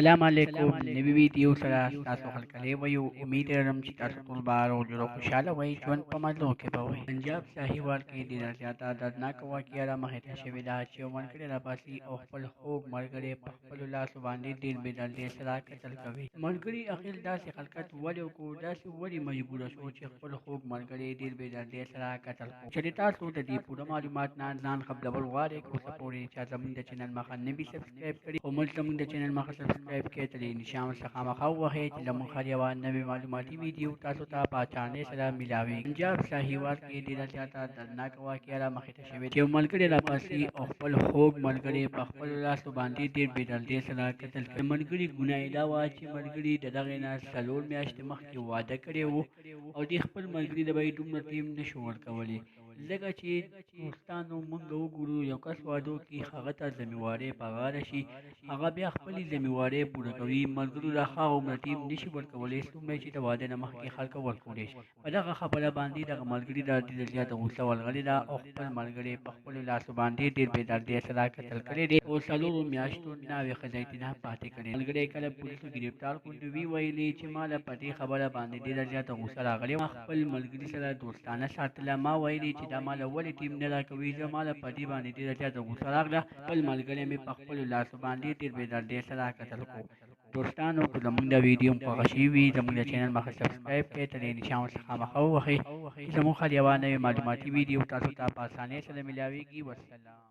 السلام علیکم. نوی ویډیو سره تاسو هرکلی وایو. امید لرم چې تاسو ټول به روغ جوړ او خوشحاله وئ. ژوند په مزو کې به وئ. پنجاب ساحیوال کې ډېره زیاته دردناکه واقعه رامخې ته شوې ده چې یو ملګری راپاڅي او خپل خوږ ملګری په خپلو لاسو باندې ډېر بې دردۍ سره قتل کوي. ملګري اخر داسې حرکت ولې وکړو، داسې ولې مجبوره شو چې خپل خوږ ملګری ډېر بې دردۍ سره قتل کړو. چې تاسو د دې پوره معلومات نه ځان خبرول غواړئ، که اوسه پورې چا زموږ د چینل مخه نه وي سبسکرایب کړي او موږ زموږ د چینل مخه سبسکرایب کړئ، ته د نشان څخه مخه ووهئ چې زموږ هر یوه نوې معلوماتي ویډیو تاسو ته په اسانۍ سره میلاویږي. پنجاب ساحیوال کې ډېره زیاته دردناکه واقعه رامخې ته شوې ده چې یو ملګری راپاڅي او خپل خوږ ملګری په خپلو لاسو باندې ډېر بې دردۍ سره قتل کړي. د ملګري ګناه یې دا وه چې ملګري د دغې نه 4 میاشتې مخکې واده کړی و او دې خپل ملګري ته به یې دومره ټیم نشو ورکولی، ځکه چې دوستانو موږ وګورو یو کس واده وکړي، هغه ته ذمهوارۍ په غاړه شي، هغه بیا خپلې ذمهوارۍ پوره کوي. ملګرو راخه هغومره ټیم نشي ورکولی څومره چې د واده نه مخکې خلکو ورکولی شي. په دغه خبره باندې دغه ملګري ته ډېره زیاته غوسه ورغلې ده او خپل ملګری په خپلو لاسو باندې ډېر بې دردۍ سره قتل کړی دی او 4 میاشتو ناوې ښځی ترېنه پاتې کړې. ملګری کله پولیسو ګرفتار کړو نو ویې ویلې چې ما له په دې خبره باندې ډېره زیاته غوسه راغلې وه. ما خپل ملګري سره دوستانه ساتله. ما ویلې چې دا ما له ولې ټیم نه راکوي، زه ما له په دې باندې ډېره زیاته غوسه راغله. خپل ملګری مې په خپلو لاسو باندې ډېر بې دردۍ سره قتل کړو. دوستانو که زموږ د ویډیو خوښه شوي وي، زموږ د چینل مخه سبسکرایب کړئ، ته د نشان څخه مخه ووهئ چې زموږ هر یوه نوې معلوماتي ویډیو تاسو ته په اسانۍ سره میلاویږي. والسلام.